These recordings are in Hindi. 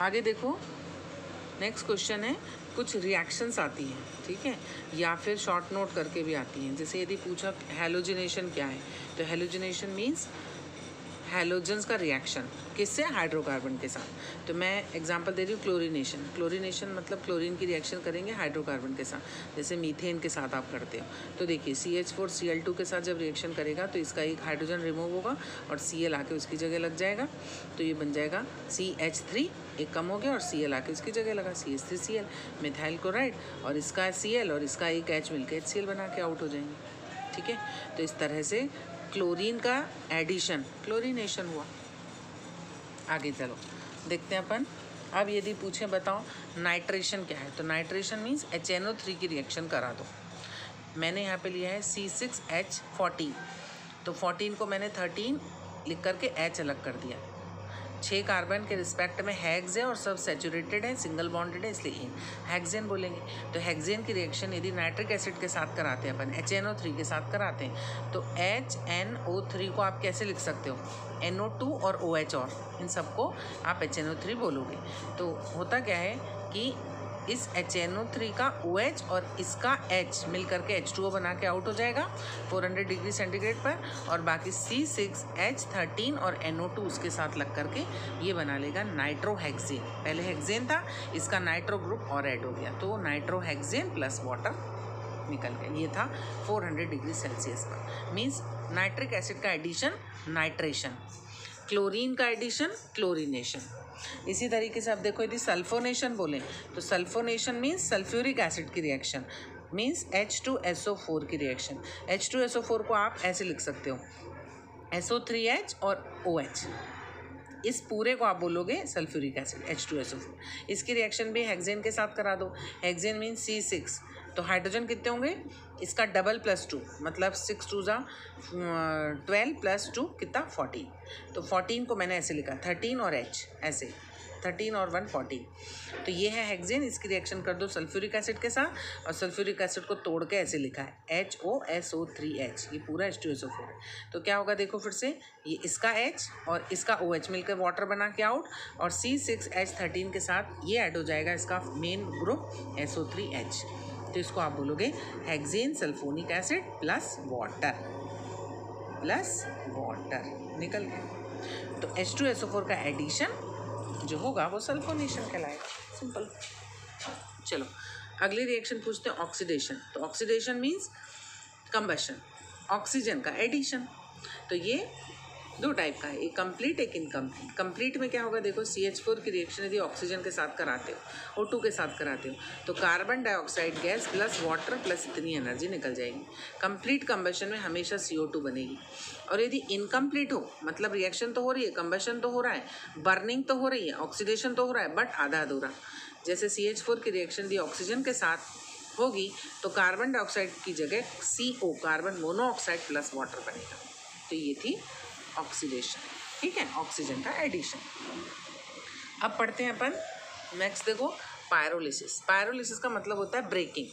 आगे देखो, नेक्स्ट क्वेश्चन है, कुछ रिएक्शंस आती हैं, ठीक है, या फिर शॉर्ट नोट करके भी आती हैं। जैसे यदि पूछा हैलोजिनेशन क्या है, तो हैलोजिनेशन मीन्स हैलोजन्स का रिएक्शन, किससे? हाइड्रोकार्बन के साथ। तो मैं एग्जांपल दे रही हूँ, क्लोरीनेशन। क्लोरीनेशन मतलब क्लोरीन की रिएक्शन करेंगे हाइड्रोकार्बन के साथ, जैसे मीथेन के साथ आप करते हो। तो देखिए CH4Cl2 के साथ जब रिएक्शन करेगा तो इसका एक हाइड्रोजन रिमूव होगा और Cl आके उसकी जगह लग जाएगा, तो ये बन जाएगा CH3, एक कम हो गया और Cl आके उसकी जगह लगा, CH3Cl, मिथाइल क्लोराइड, और इसका Cl और इसका एक H मिलकर HCl बना के आउट हो जाएंगे, ठीक है। तो इस तरह से क्लोरीन का एडिशन, क्लोरीनेशन हुआ। आगे चलो देखते हैं अपन। अब यदि पूछे बताओ नाइट्रेशन क्या है, तो नाइट्रेशन मीन्स HNO3 की रिएक्शन करा दो। मैंने यहाँ पे लिया है C6H14, तो 14 को मैंने 13 लिख करके H अलग कर दिया। 6 कार्बन के रिस्पेक्ट में हेक्स है और सब सैचुरेटेड है, सिंगल बॉन्डेड है, इसलिए इन हेक्सेन बोलेंगे। तो हेक्सेन की रिएक्शन यदि नाइट्रिक एसिड के साथ कराते हैं अपन, HNO3 के साथ कराते हैं, तो HNO3 को आप कैसे लिख सकते हो? NO2 और OH, और इन सबको आप HNO3 बोलोगे। तो होता क्या है कि इस HNO3 का OH और इसका H मिल करके H2O बना के आउट हो जाएगा 400 डिग्री सेंटीग्रेड पर, और बाकी C6H13 और NO2 उसके साथ लग करके ये बना लेगा नाइट्रोहेक्सेन। पहले हेक्सेन था, इसका नाइट्रो ग्रुप और ऐड हो गया, तो नाइट्रोहेक्सेन प्लस वाटर निकल गया। ये था 400 डिग्री सेल्सियस पर, मीन्स नाइट्रिक एसिड का एडिशन नाइट्रेशन, क्लोरीन का एडिशन क्लोरीनेशन। इसी तरीके से आप देखो यदि सल्फोनेशन बोलें, तो सल्फोनेशन मीन्स सल्फ्यूरिक एसिड की रिएक्शन, मीन्स H2SO4 की रिएक्शन। H2SO4 को आप ऐसे लिख सकते हो, SO3H और OH, इस पूरे को आप बोलोगे सल्फ्यूरिक एसिड H2SO4। इसकी रिएक्शन भी हेक्सेन के साथ करा दो। हेक्सेन मीन्स C6, तो हाइड्रोजन कितने होंगे? इसका डबल +2, मतलब 6 2 12 + 2 कितना? 14। तो 14 को मैंने ऐसे लिखा, 13 और H ऐसे, 13 और 1 14। तो ये है हेक्सेन, इसकी रिएक्शन कर दो सल्फ्यूरिक एसिड के साथ, और सल्फ्यूरिक एसिड को तोड़ के ऐसे लिखा है HOSO3H, ये पूरा H2SO4 है। तो क्या होगा देखो फिर से, ये इसका H और इसका OH मिलकर वाटर बना के आउट, और C6H13 के साथ ये ऐड हो जाएगा इसका मेन ग्रुप SO3H। तो इसको आप बोलोगे hexane sulphonic acid plus water, निकल गया। तो H2SO4 का एडिशन जो होगा वो सल्फोनेशन कहलाएगा, सिंपल। चलो अगली रिएक्शन पूछते हैं, ऑक्सीडेशन। तो ऑक्सीडेशन मीन्स कंबशन, ऑक्सीजन का एडिशन। तो ये दो टाइप का है, एक कंप्लीट एक इनकम्प्लीट। कंप्लीट में क्या होगा देखो, CH4 की रिएक्शन यदि ऑक्सीजन के साथ कराते हो, O2 के साथ कराते हो, तो carbon dioxide gas plus water plus इतनी एनर्जी निकल जाएगी। कंप्लीट कंबशन में हमेशा CO2 बनेगी। और यदि इनकम्प्लीट हो, मतलब रिएक्शन तो हो रही है, कंबशन तो हो रहा है, बर्निंग तो हो रही है, ऑक्सीडेशन तो हो रहा है, बट आधा अधूरा। जैसे CH4 की रिएक्शन यदि ऑक्सीजन के साथ होगी तो कार्बन डाइऑक्साइड की जगह CO, carbon monoxide plus water बनेगा। तो ये थी ऑक्सीडेशन, ठीक है, ऑक्सीजन का एडिशन। अब पढ़ते हैं अपन नेक्स्ट, देखो पायरोलिसिस। पायरोलिसिस का मतलब होता है ब्रेकिंग।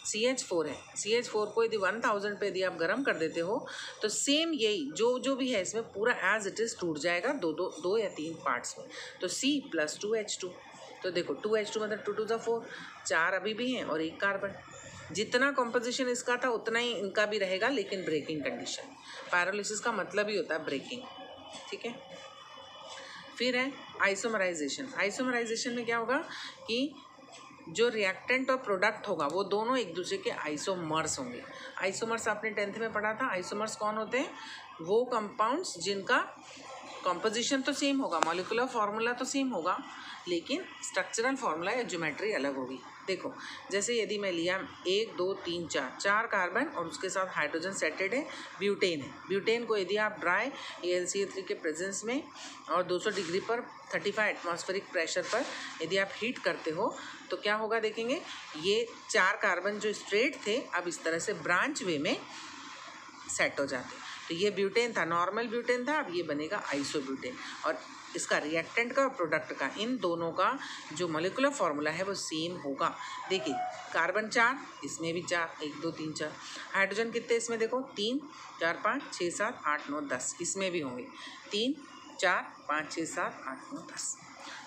CH4 है, CH4 को यदि 1000 पे यदि आप गर्म कर देते हो तो सेम यही जो भी है इसमें पूरा एज इट इज़ टूट जाएगा दो या 3 पार्ट्स में। तो C + 2H2, तो देखो 2H2 मतलब 2 2 4, 4 अभी भी हैं और 1 कार्बन। जितना कॉम्पोजिशन इसका था उतना ही इनका भी रहेगा, लेकिन ब्रेकिंग कंडीशन। पायरोलिसिस का मतलब ही होता है ब्रेकिंग, ठीक है। फिर है आइसोमराइजेशन। आइसोमराइजेशन में क्या होगा कि जो रिएक्टेंट और प्रोडक्ट होगा वो दोनों एक दूसरे के आइसोमर्स होंगे। आइसोमर्स आपने 10th में पढ़ा था। आइसोमर्स कौन होते हैं? वो कंपाउंड्स जिनका कॉम्पोजिशन तो सेम होगा, मॉलिक्यूलर फार्मूला तो सेम होगा, लेकिन स्ट्रक्चरल फार्मूला या ज्योमेट्री अलग होगी। देखो जैसे यदि मैं लिया 1 2 3 4 कार्बन और उसके साथ हाइड्रोजन सेटेड है, ब्यूटेन है। ब्यूटेन को यदि आप ड्राई AlCl3 के प्रेजेंस में और 200 डिग्री पर 35 एटमॉस्फेरिक प्रेशर पर यदि आप हीट करते हो तो क्या होगा देखेंगे, ये 4 कार्बन जो स्ट्रेट थे अब इस तरह से ब्रांच वे में सेट हो जाते। तो ये ब्यूटेन था, नॉर्मल ब्यूटेन था, अब ये बनेगा आइसोब्यूटेन। और इसका रिएक्टेंट का और प्रोडक्ट का, इन दोनों का जो मॉलिक्यूलर फार्मूला है वो सेम होगा। देखिए कार्बन 4, इसमें भी 4, 1 2 3 4। हाइड्रोजन कितने इसमें देखो, 3 4 5 6 7 8 9 10, इसमें भी होंगे 3 4 5 6 7 8 9 10।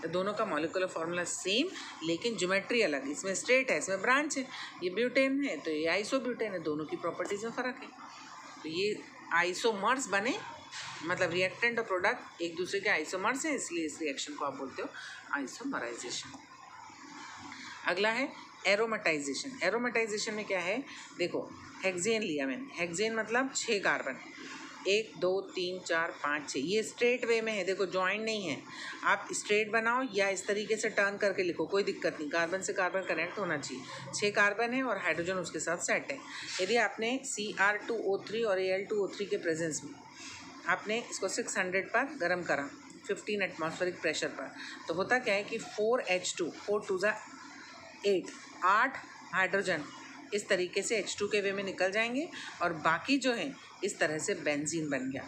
तो दोनों का मॉलिक्यूलर फॉर्मूला सेम लेकिन ज्योमेट्री अलग, इसमें स्ट्रेट है इसमें ब्रांच है, ये ब्यूटेन है तो ये आइसोब्यूटेन है, दोनों की प्रॉपर्टीज में फ़र्क है। तो ये आइसोमर्स बने, मतलब रिएक्टेंट और प्रोडक्ट एक दूसरे के आइसोमर्स हैं, इसलिए इस रिएक्शन को आप बोलते हो आइसोमराइजेशन। अगला है एरोमेटाइजेशन। एरोमेटाइजेशन में क्या है, देखो हेक्सेन लिया मैंने, हेक्सेन मतलब 6 कार्बन, 1 2 3 4 5 6, ये स्ट्रेट वे में है, देखो जॉइंट नहीं है, आप स्ट्रेट बनाओ या इस तरीके से टर्न करके लिखो, कोई दिक्कत नहीं, कार्बन से कार्बन कनेक्ट होना चाहिए। 6 कार्बन है और हाइड्रोजन उसके साथ सेट है। यदि आपने Cr2O3 और Al2O3 के प्रेजेंस में आपने इसको 600 पर गर्म करा, 15 एटमॉस्फेरिक प्रेशर पर, तो होता क्या है कि 4H2, 4 2 8, 8 हाइड्रोजन इस तरीके से H2 के वे में निकल जाएंगे और बाकी जो है इस तरह से बेंजीन बन गया।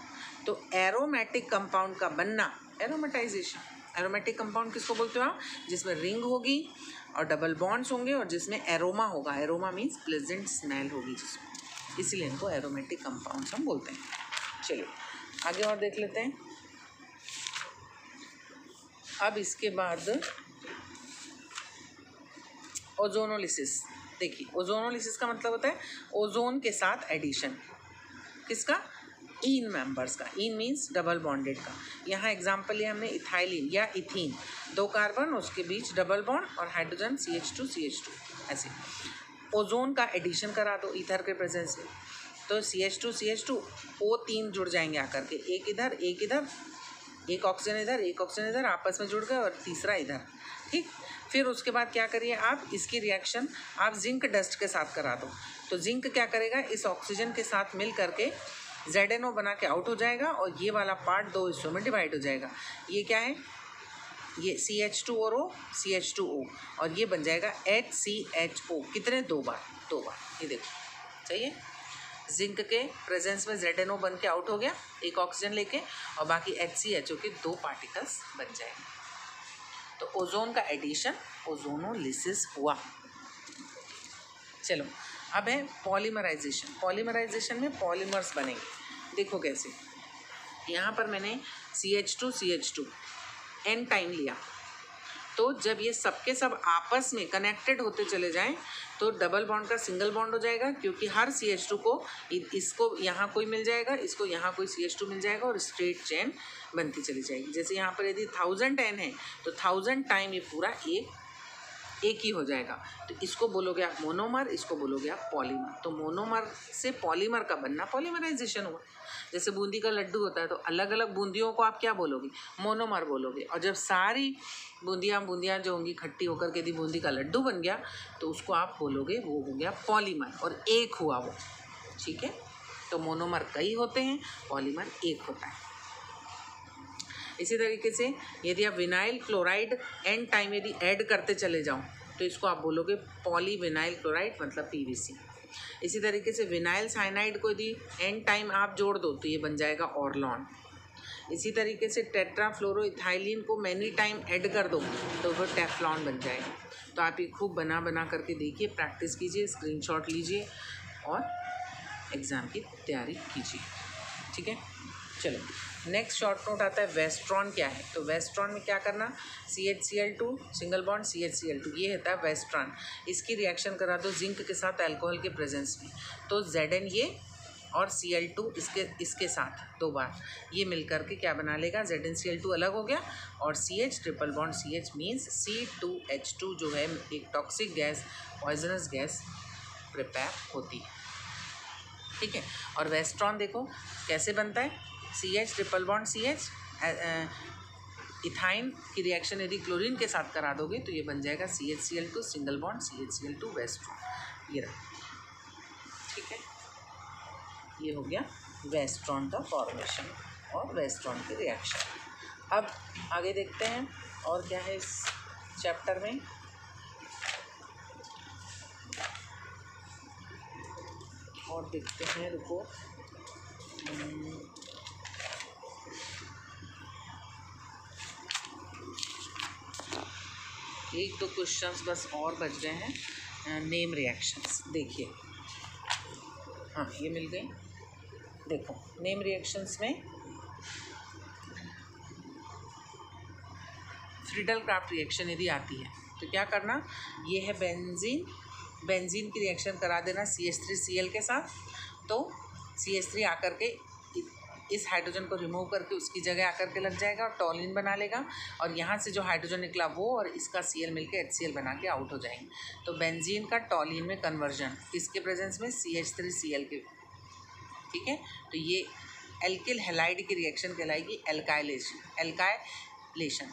तो एरोमेटिक कंपाउंड का बनना एरोमेटाइजेशन। एरोमेटिक कंपाउंड किसको बोलते हो आप, जिसमें रिंग होगी और डबल बॉन्ड्स होंगे और जिसमें एरोमा होगा, एरोमा मीन्स प्लेजेंट स्मेल होगी जिसमें, इसीलिए इनको एरोमेटिक कंपाउंड्स हम बोलते हैं। चलिए आगे और देख लेते हैं। अब इसके बाद ओजोनोलिसिस। देखिए ओजोनोलिसिस का मतलब होता है ओजोन के साथ एडिशन, किसका, इन मेंबर्स का, इन मीन्स डबल बॉन्डेड का। यहाँ एग्जांपल लिया हमने इथाइलिन या इथीन, 2 कार्बन उसके बीच डबल बॉन्ड और हाइड्रोजन CH2 ऐसे ओजोन का एडिशन करा दो ईथर के प्रेजेंस में, तो CH2 O3 जुड़ जाएंगे आकर के, एक इधर एक इधर, एक ऑक्सीजन इधर एक ऑक्सीजन इधर आपस में जुड़ गए और तीसरा इधर, ठीक। फिर उसके बाद क्या करिए आप, इसकी रिएक्शन आप जिंक डस्ट के साथ करा दो, तो जिंक क्या करेगा, इस ऑक्सीजन के साथ मिल करके ZNO बना के आउट हो जाएगा और ये वाला पार्ट 2 हिस्सों में डिवाइड हो जाएगा। ये क्या है, ये CH2 और O, CH2O और ये बन जाएगा HCHO, कितने, 2 बार, ये देखो सही है। जिंक के प्रेजेंस में ZNO बन के आउट हो गया एक ऑक्सीजन लेके और बाकी HCHO के 2 पार्टिकल्स बन जाएंगे। तो ओजोन का एडिशन ओजोनोलिसिस हुआ। चलो अब है पॉलीमराइजेशन। पॉलीमराइजेशन में पॉलीमर्स बनेंगे, देखो कैसे। यहाँ पर मैंने CH2 N टाइम लिया, तो जब ये सबके सब आपस में कनेक्टेड होते चले जाएं तो डबल बॉन्ड का सिंगल बॉन्ड हो जाएगा, क्योंकि हर CH2 को इसको यहाँ कोई मिल जाएगा, इसको यहाँ कोई CH2 मिल जाएगा और स्ट्रेट चेन बनती चली जाएगी। जैसे यहाँ पर यदि 1000 N है तो 1000 टाइम ये पूरा एक ही हो जाएगा, तो इसको बोलोगे आप मोनोमर, इसको बोलोगे आप पॉलीमर। तो मोनोमर से पॉलीमर का बनना पॉलीमराइजेशन हुआ। जैसे बूंदी का लड्डू होता है तो अलग अलग बूंदियों को आप क्या बोलोगे, मोनोमर बोलोगे, और जब सारी बूंदियाँ जो होंगी खट्टी होकर के यदि बूंदी का लड्डू बन गया तो उसको आप बोलोगे वो हो गया पॉलीमर और एक हुआ वो, ठीक है। तो मोनोमर कई होते हैं, पॉलीमर एक होता है। इसी तरीके से यदि आप विनाइल क्लोराइड N टाइम यदि ऐड करते चले जाओ तो इसको आप बोलोगे पॉलीविनाइल क्लोराइड, मतलब PVC। इसी तरीके से विनाइल साइनाइड को यदि N टाइम आप जोड़ दो तो ये बन जाएगा ऑर्लॉन। इसी तरीके से टेट्राफ्लोरोइथाइलिन को मैनी टाइम ऐड कर दो तो वो टेफ्लॉन बन जाएगा। तो आप ये खूब बना करके देखिए, प्रैक्टिस कीजिए, स्क्रीनशॉट लीजिए और एग्ज़ाम की तैयारी कीजिए, ठीक है। चलो नेक्स्ट शॉर्ट नोट आता है वेस्ट्रॉन क्या है। तो वेस्ट्रॉन में क्या करना, CHCl2 सिंगल बॉन्ड CHCl2, ये होता है वेस्ट्रॉन। इसकी रिएक्शन करा दो जिंक के साथ अल्कोहल के प्रेजेंस में, तो Zn ये और Cl2 इसके साथ 2 बार ये मिल करके क्या बना लेगा, ZnCl2 अलग हो गया और CH triple bond CH means C2H2 जो है एक toxic gas, poisonous gas prepare होती है, ठीक है। और वेस्ट्रॉन देखो कैसे बनता है, CH triple bond CH, ethyne की रिएक्शन यदि क्लोरीन के साथ करा दोगे तो ये बन जाएगा CHCl2 सिंगल बॉन्ड CHCl2 वेस्ट्रॉन, ये रहा, ठीक है। ये हो गया वेस्ट्रॉन का फॉर्मेशन और वेस्ट्रॉन की रिएक्शन। अब आगे देखते हैं और क्या है इस चैप्टर में। और देखते हैं, रुको, एक दो क्वेश्चंस बस और बच गए हैं। नेम रिएक्शंस देखिए, हाँ ये मिल गई। देखो नेम रिएक्शंस में फ्रीडल क्राफ्ट रिएक्शन यदि आती है तो क्या करना, ये है बेंजीन की रिएक्शन करा देना CH3Cl के साथ, तो CH3 आकर के इस हाइड्रोजन को रिमूव करके उसकी जगह आकर के लग जाएगा और टॉलिन बना लेगा, और यहाँ से जो हाइड्रोजन निकला वो और इसका Cl मिलकर HCl बना के आउट हो जाएंगे। तो बेंजीन का टॉलिन में कन्वर्जन किसके प्रेजेंस में, CH3Cl के, ठीक है। तो ये एल्किल हैलाइड की रिएक्शन कहलाएगी एल्काइलेशन।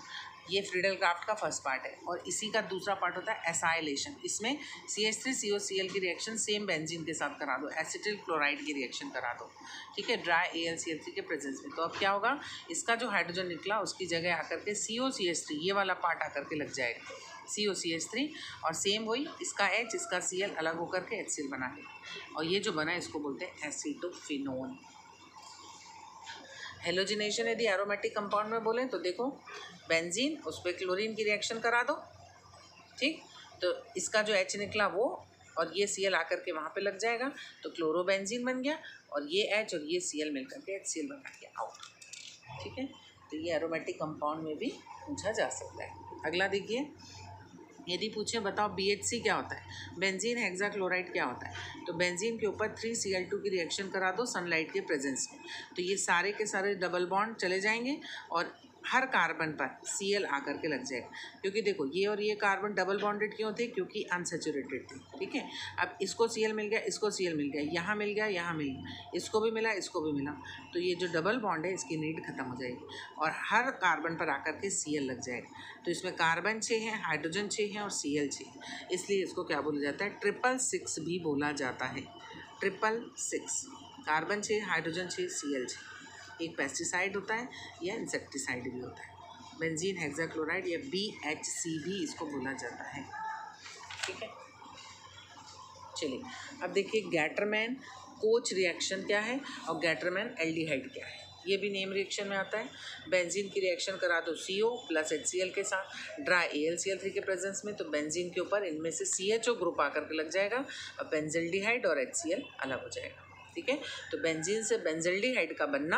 ये फ्रीडल क्राफ्ट का फर्स्ट पार्ट है, और इसी का दूसरा पार्ट होता है एसाइलेशन। इसमें CH3COCl की रिएक्शन सेम बेंजीन के साथ करा दो, एसिटिल क्लोराइड की रिएक्शन करा दो, ठीक है, ड्राई AlCl3 के प्रेजेंस में। तो अब क्या होगा, इसका जो हाइड्रोजन निकला उसकी जगह आकर के COCH3 ये वाला पार्ट आकर के लग जाएगा, COCH3, और सेम वही इसका H इसका Cl अलग होकर के HCl बना लेगा, और ये जो बना इसको बोलते हैं एसीटोफिनोन। हेलोजिनेशन यदि एरोमेटिक कंपाउंड में बोलें तो देखो, बेंजीन उस पर क्लोरीन की रिएक्शन करा दो, ठीक, तो इसका जो H निकला वो और ये Cl आकर के वहाँ पे लग जाएगा, तो क्लोरोबेंजीन बन गया, और ये H और ये Cl मिलकर के HCl बना के आउट, ठीक है। तो ये एरोमेटिक कंपाउंड में भी पूछा जा सकता है। अगला देखिए, यदि पूछे बताओ BHC क्या होता है, बेंजीन हेक्साक्लोराइड क्या होता है, तो बेंजीन के ऊपर 3Cl2 की रिएक्शन करा दो सनलाइट के प्रेजेंस में, तो ये सारे के सारे डबल बॉन्ड चले जाएंगे और हर कार्बन पर Cl आकर के लग जाएगा, क्योंकि देखो ये और ये कार्बन डबल बॉन्डेड क्यों थे, क्योंकि अनसेचुरेटेड थे, ठीक है। अब इसको Cl मिल गया, इसको Cl मिल गया, यहाँ मिल गया, यहाँ मिल गया, इसको भी मिला, इसको भी मिला, तो ये जो डबल बॉन्ड है इसकी नीड खत्म हो जाएगी और हर कार्बन पर आकर के Cl लग जाएगा। तो इसमें कार्बन 6 है, हाइड्रोजन 6 है और Cl 6, इसलिए इसको क्या बोला जाता है, 666 भी बोला जाता है, 666, कार्बन 6, हाइड्रोजन 6, Cl 6। एक पेस्टिसाइड होता है या इंसेक्टिसाइड भी होता है, बेंजीन हेक्साक्लोराइड या BHC भी इसको बोला जाता है, ठीक है। चलिए अब देखिए गैटरमैन कोच रिएक्शन क्या है और गैटरमैन एल्डिहाइड क्या है, ये भी नेम रिएक्शन में आता है। बेंजीन की रिएक्शन करा दो CO प्लस HCl के साथ ड्राई AlCl3 के प्रेजेंस में, तो बेंजीन के ऊपर इनमें से CHO ग्रुप आकर के लग जाएगा और बेंजल्डिहाइड और HCl अलग हो जाएगा, ठीक है। तो बेंजीन से बेंजल्डिहाइड का बनना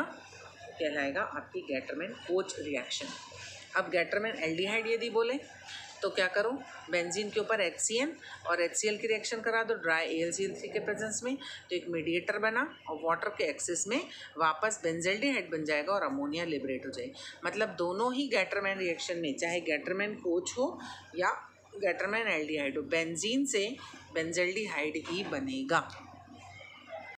कहलाएगा आपकी गैटरमैन कोच रिएक्शन। अब गैटरमैन एल्डिहाइड यदि बोले तो क्या करो, बेंजीन के ऊपर HCN और HCl की रिएक्शन करा दो ड्राई AlCl3 के प्रेजेंस में, तो एक मीडिएटर बना और वाटर के एक्सेस में वापस बेंजल्डिहाइड बन जाएगा और अमोनिया लिबरेट हो जाएगी। मतलब दोनों ही गैटरमैन रिएक्शन में, चाहे गैटरमैन कोच हो या गैटरमैन एल्डिहाइड हो, बेंजीन से बेंजल्डिहाइड ही बनेगा।